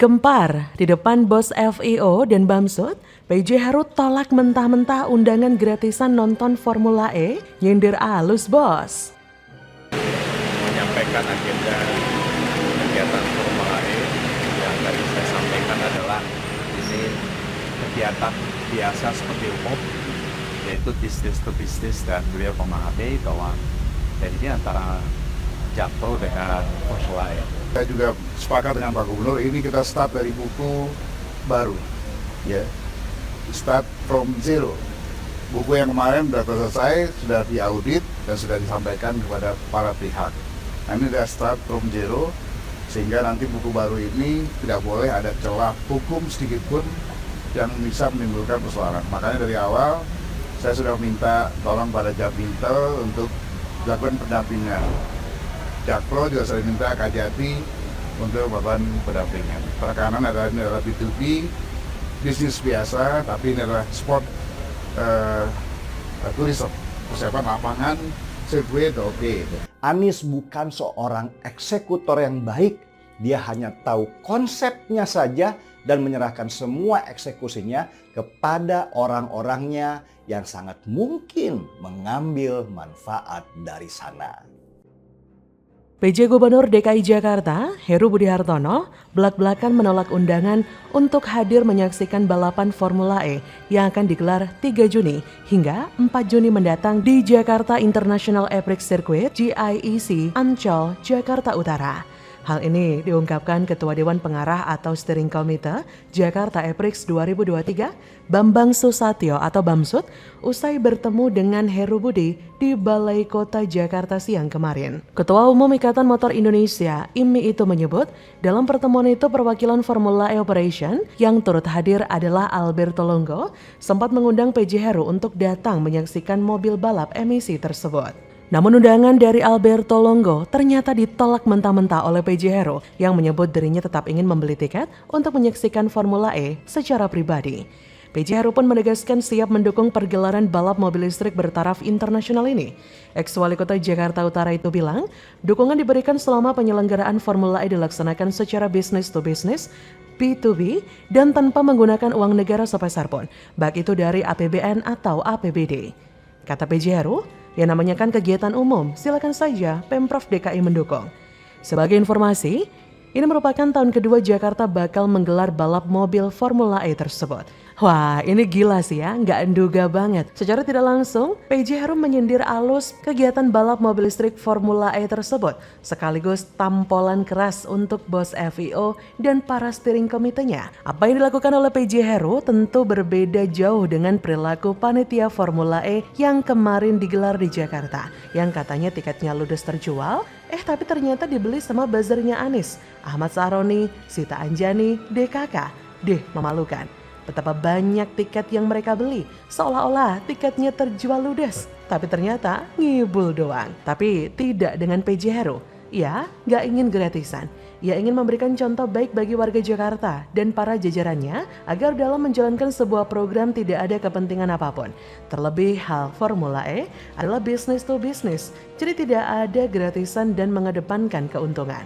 Gempar di depan bos FIO dan Bamsud, PJ Heru tolak mentah-mentah undangan gratisan nonton Formula E, nyindir alus bos. Menyampaikan agenda kegiatan Formula E yang tadi saya sampaikan adalah ini kegiatan biasa seperti umum, yaitu bisnis to bisnis, dan beliau memahami bahwa ini antara Jakpro dengan Formula E. Saya juga sepakat dengan Pak Gubernur, ini kita start dari buku baru, ya, start from zero. Buku yang kemarin sudah selesai, sudah diaudit dan sudah disampaikan kepada para pihak. Nah, ini sudah start from zero, sehingga nanti buku baru ini tidak boleh ada celah hukum sedikit pun yang bisa menimbulkan persoalan. Makanya dari awal saya sudah minta tolong pada Japintel untuk dilakukan pendampingan. Jakpro juga saya minta Kajati untuk melakukan pendampingan. Penekanan ini adalah B2B, bisnis biasa, tapi ini adalah sport tourism, persiapan lapangan, sirkuit, oke. Anies bukan seorang eksekutor yang baik, dia hanya tahu konsepnya saja dan menyerahkan semua eksekusinya kepada orang-orangnya yang sangat mungkin mengambil manfaat dari sana. PJ Gubernur DKI Jakarta, Heru Budi Hartono, belak-belakan menolak undangan untuk hadir menyaksikan balapan Formula E yang akan digelar 3 Juni hingga 4 Juni mendatang di Jakarta International E-Prix Circuit GIEC Ancol, Jakarta Utara. Hal ini diungkapkan Ketua Dewan Pengarah atau Steering Committee Jakarta E-Prix 2023, Bambang Susatyo atau Bamsud, usai bertemu dengan Heru Budi di Balai Kota Jakarta siang kemarin. Ketua Umum Ikatan Motor Indonesia, IMMI itu menyebut, dalam pertemuan itu perwakilan Formula E Operation yang turut hadir adalah Alberto Longo, sempat mengundang PJ Heru untuk datang menyaksikan mobil balap emisi tersebut. Namun undangan dari Alberto Longo ternyata ditolak mentah-mentah oleh PJ Heru yang menyebut dirinya tetap ingin membeli tiket untuk menyaksikan Formula E secara pribadi. PJ Heru pun menegaskan siap mendukung pergelaran balap mobil listrik bertaraf internasional ini. Ex-Wali Kota Jakarta Utara itu bilang, dukungan diberikan selama penyelenggaraan Formula E dilaksanakan secara business to business, B2B, dan tanpa menggunakan uang negara sepeser pun, baik itu dari APBN atau APBD. Kata PJ Heru, yang namanya kan kegiatan umum, silakan saja Pemprov DKI mendukung. Sebagai informasi, ini merupakan tahun kedua Jakarta bakal menggelar balap mobil Formula E tersebut. Wah, ini gila sih ya, nggak enduga banget. Secara tidak langsung, PJ Heru menyindir alus kegiatan balap mobil listrik Formula E tersebut, sekaligus tampolan keras untuk bos FIO dan para steering komitenya. Apa yang dilakukan oleh PJ Heru tentu berbeda jauh dengan perilaku panitia Formula E yang kemarin digelar di Jakarta, yang katanya tiketnya ludes terjual, tapi ternyata dibeli sama buzzernya Anies, Ahmad Saroni, Sita Anjani, DKK. Memalukan. Betapa banyak tiket yang mereka beli, seolah-olah tiketnya terjual ludes. Tapi ternyata ngibul doang. Tapi tidak dengan PJ Heru. Ia gak ingin gratisan. Ia ingin memberikan contoh baik bagi warga Jakarta dan para jajarannya agar dalam menjalankan sebuah program tidak ada kepentingan apapun. Terlebih hal Formula E adalah business to business, jadi tidak ada gratisan dan mengedepankan keuntungan.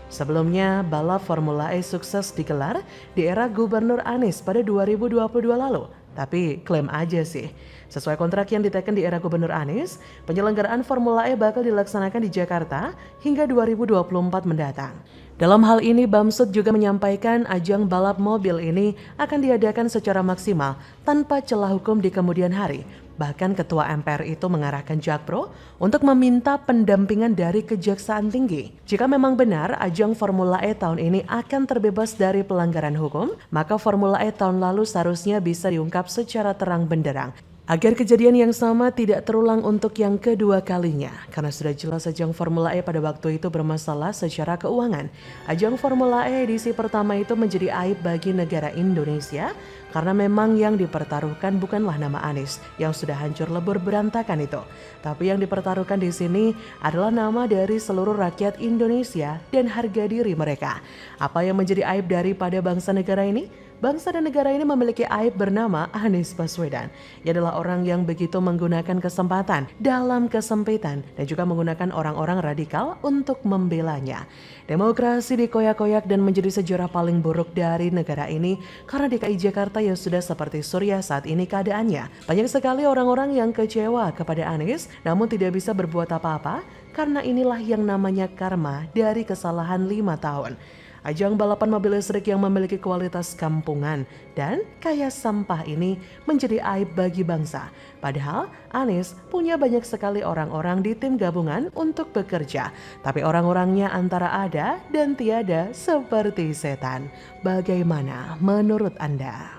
Sebelumnya, balap Formula E sukses digelar di era Gubernur Anies pada 2022 lalu. Tapi klaim aja sih. Sesuai kontrak yang diteken di era Gubernur Anies, penyelenggaraan Formula E bakal dilaksanakan di Jakarta hingga 2024 mendatang. Dalam hal ini, Bamsud juga menyampaikan ajang balap mobil ini akan diadakan secara maksimal tanpa celah hukum di kemudian hari. Bahkan Ketua MPR itu mengarahkan Jakpro untuk meminta pendampingan dari Kejaksaan Tinggi. Jika memang benar ajang Formula E tahun ini akan terbebas dari pelanggaran hukum, maka Formula E tahun lalu seharusnya bisa diungkap secara terang benderang. Agar kejadian yang sama tidak terulang untuk yang kedua kalinya. Karena sudah jelas ajang Formula E pada waktu itu bermasalah secara keuangan. Ajang Formula E edisi pertama itu menjadi aib bagi negara Indonesia karena memang yang dipertaruhkan bukanlah nama Anies yang sudah hancur lebur berantakan itu. Tapi yang dipertaruhkan di sini adalah nama dari seluruh rakyat Indonesia dan harga diri mereka. Apa yang menjadi aib daripada bangsa negara ini? Bangsa dan negara ini memiliki aib bernama Anies Baswedan. Ia adalah orang yang begitu menggunakan kesempatan dalam kesempitan dan juga menggunakan orang-orang radikal untuk membelanya. Demokrasi dikoyak-koyak dan menjadi sejarah paling buruk dari negara ini karena DKI Jakarta yang sudah seperti Suriah saat ini keadaannya. Banyak sekali orang-orang yang kecewa kepada Anies namun tidak bisa berbuat apa-apa karena inilah yang namanya karma dari kesalahan 5 tahun. Ajang balapan mobil listrik yang memiliki kualitas kampungan dan kaya sampah ini menjadi aib bagi bangsa. Padahal Anies punya banyak sekali orang-orang di tim gabungan untuk bekerja. Tapi orang-orangnya antara ada dan tiada seperti setan. Bagaimana menurut Anda?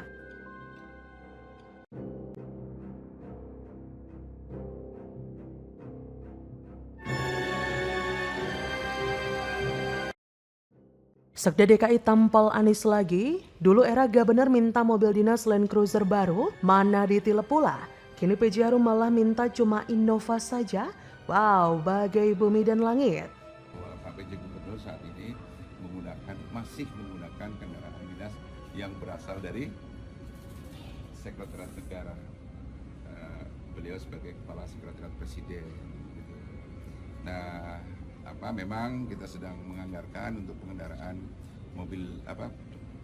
Sekda DKI tampal Anies lagi, dulu era Gubernur minta mobil dinas Land Cruiser baru, mana ditilep pula. Kini PJ Heru malah minta cuma Innova saja. Wow, bagai bumi dan langit. Pak PJ Gubernur saat ini masih menggunakan kendaraan dinas yang berasal dari Sekretariat Negara. Beliau sebagai Kepala Sekretariat Presiden. Gitu. Nah, memang kita sedang menganggarkan untuk pengendaraan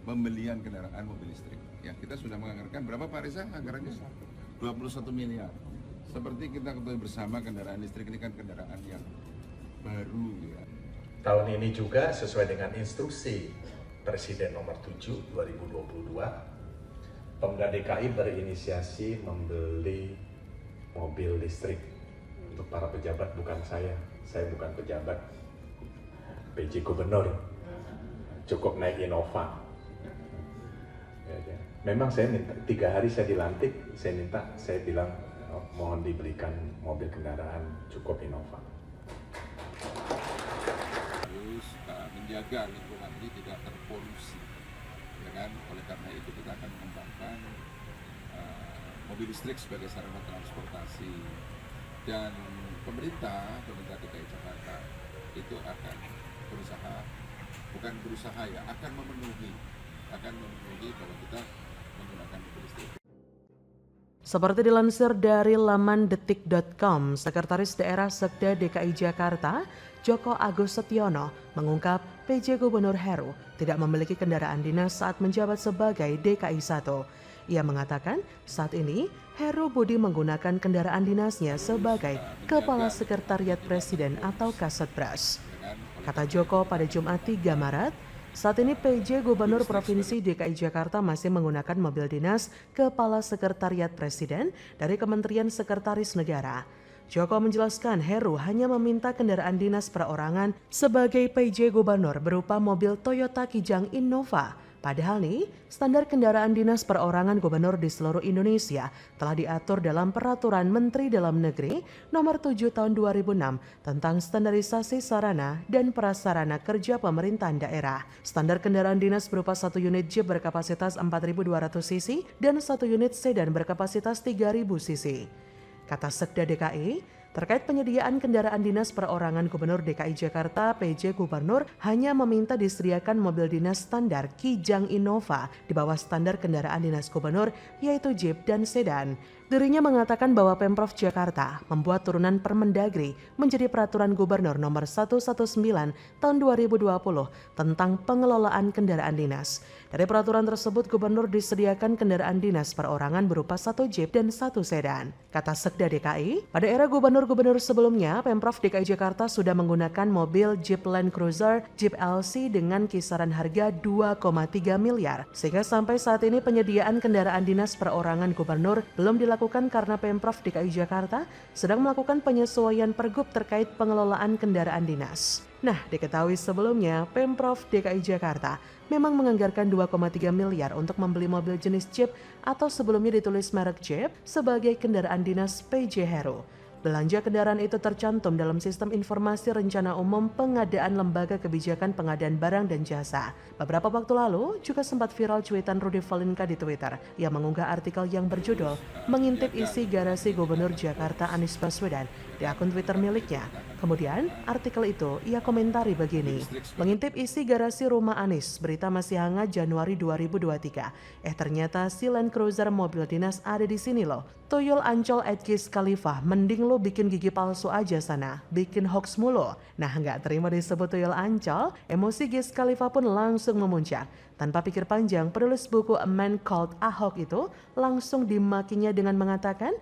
pembelian kendaraan mobil listrik. Ya, kita sudah menganggarkan berapa Pak Reza anggarannya? 21 miliar. Seperti kita ketahui bersama, kendaraan listrik ini kan kendaraan yang baru ya. Tahun ini juga sesuai dengan instruksi Presiden nomor 7 2022, Pemda DKI berinisiasi membeli mobil listrik untuk para pejabat, bukan saya bukan pejabat, PJ Gubernur, cukup naik Innova. Ya. Memang saya minta, 3 hari saya dilantik, saya bilang mohon diberikan mobil kendaraan cukup Innova. Terus menjaga lingkungan ini tidak terpolusi, ya kan? Oleh karena itu kita akan mengembangkan mobil listrik sebagai sarana transportasi. Dan pemerintah DKI Jakarta itu akan akan memenuhi kalau kita menggunakan mobil listrik. Seperti dilansir dari laman detik.com, Sekretaris Daerah Sekda DKI Jakarta, Joko Agus Setiono, mengungkap PJ Gubernur Heru tidak memiliki kendaraan dinas saat menjabat sebagai DKI 1. Ia mengatakan saat ini Heru Budi menggunakan kendaraan dinasnya sebagai Kepala Sekretariat Presiden atau Kasatpras. Kata Joko pada Jumat 3 Maret, saat ini PJ Gubernur Provinsi DKI Jakarta masih menggunakan mobil dinas Kepala Sekretariat Presiden dari Kementerian Sekretaris Negara. Joko menjelaskan Heru hanya meminta kendaraan dinas perorangan sebagai PJ Gubernur berupa mobil Toyota Kijang Innova. Padahal nih, standar kendaraan dinas perorangan gubernur di seluruh Indonesia telah diatur dalam Peraturan Menteri Dalam Negeri Nomor 7 Tahun 2006 tentang standarisasi sarana dan prasarana kerja pemerintahan daerah. Standar kendaraan dinas berupa 1 unit Jeep berkapasitas 4.200 cc dan 1 unit sedan berkapasitas 3.000 cc. Kata Sekda DKI, terkait penyediaan kendaraan dinas perorangan Gubernur DKI Jakarta, PJ Gubernur hanya meminta disediakan mobil dinas standar Kijang Innova di bawah standar kendaraan dinas Gubernur, yaitu Jeep dan sedan. Dirinya mengatakan bahwa Pemprov Jakarta membuat turunan Permendagri menjadi Peraturan Gubernur Nomor 119 Tahun 2020 tentang pengelolaan kendaraan dinas. Dari peraturan tersebut, Gubernur disediakan kendaraan dinas perorangan berupa 1 Jeep dan 1 sedan. Kata Sekda DKI, pada era gubernur-gubernur sebelumnya, Pemprov DKI Jakarta sudah menggunakan mobil Jeep Land Cruiser, Jeep LC dengan kisaran harga 2,3 miliar. Sehingga sampai saat ini penyediaan kendaraan dinas perorangan gubernur belum dilakukan karena Pemprov DKI Jakarta sedang melakukan penyesuaian pergub terkait pengelolaan kendaraan dinas. Nah, diketahui sebelumnya Pemprov DKI Jakarta memang menganggarkan 2,3 miliar untuk membeli mobil jenis Jeep atau sebelumnya ditulis merek Jeep sebagai kendaraan dinas PJ Heru. Belanja kendaraan itu tercantum dalam Sistem Informasi Rencana Umum Pengadaan Lembaga Kebijakan Pengadaan Barang dan Jasa. Beberapa waktu lalu juga sempat viral cuitan Rudy Valinka di Twitter yang mengunggah artikel yang berjudul "Mengintip isi garasi Gubernur Jakarta Anies Baswedan di akun Twitter miliknya. Kemudian, artikel itu ia komentari begini. Mengintip isi garasi rumah Anies, berita masih hangat Januari 2023. Ternyata si Land Cruiser mobil dinas ada di sini loh. Tuyul Ancol @Giz Khalifah, mending lo bikin gigi palsu aja sana, bikin hoax mulu. Nah, nggak terima disebut tuyul Ancol, emosi Giz Khalifah pun langsung memuncak. Tanpa pikir panjang, penulis buku A Man Called Ahok itu langsung dimakinya dengan mengatakan,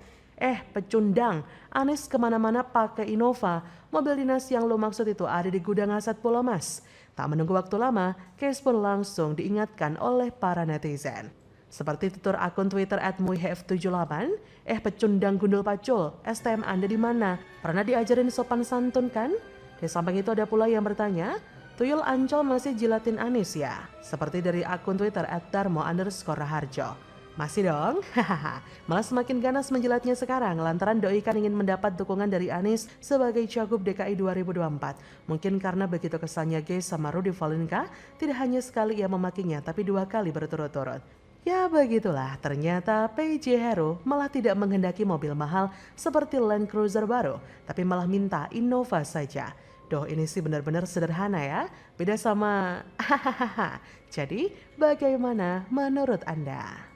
pecundang, Anies kemana-mana pakai Innova, mobil dinas yang lo maksud itu ada di gudang aset Pulau Mas. Tak menunggu waktu lama, case pun langsung diingatkan oleh para netizen. Seperti tutur akun Twitter @muihf78, pecundang gundul pacul, STM Anda di mana? Pernah diajarin sopan santun kan? Di samping itu ada pula yang bertanya, tuyul Ancol masih jilatin Anies ya? Seperti dari akun Twitter @darmo_raharjo. Masih dong, malah semakin ganas menjilatnya sekarang lantaran Doi kan ingin mendapat dukungan dari Anies sebagai Cagup DKI 2024. Mungkin karena begitu kesannya guys sama Rudy Valinka, tidak hanya sekali ia memakinya tapi 2 kali berturut-turut. Ya begitulah, ternyata PJ Hero malah tidak menghendaki mobil mahal seperti Land Cruiser baru, tapi malah minta Innova saja. Doh, ini sih benar-benar sederhana ya, beda sama Jadi bagaimana menurut Anda?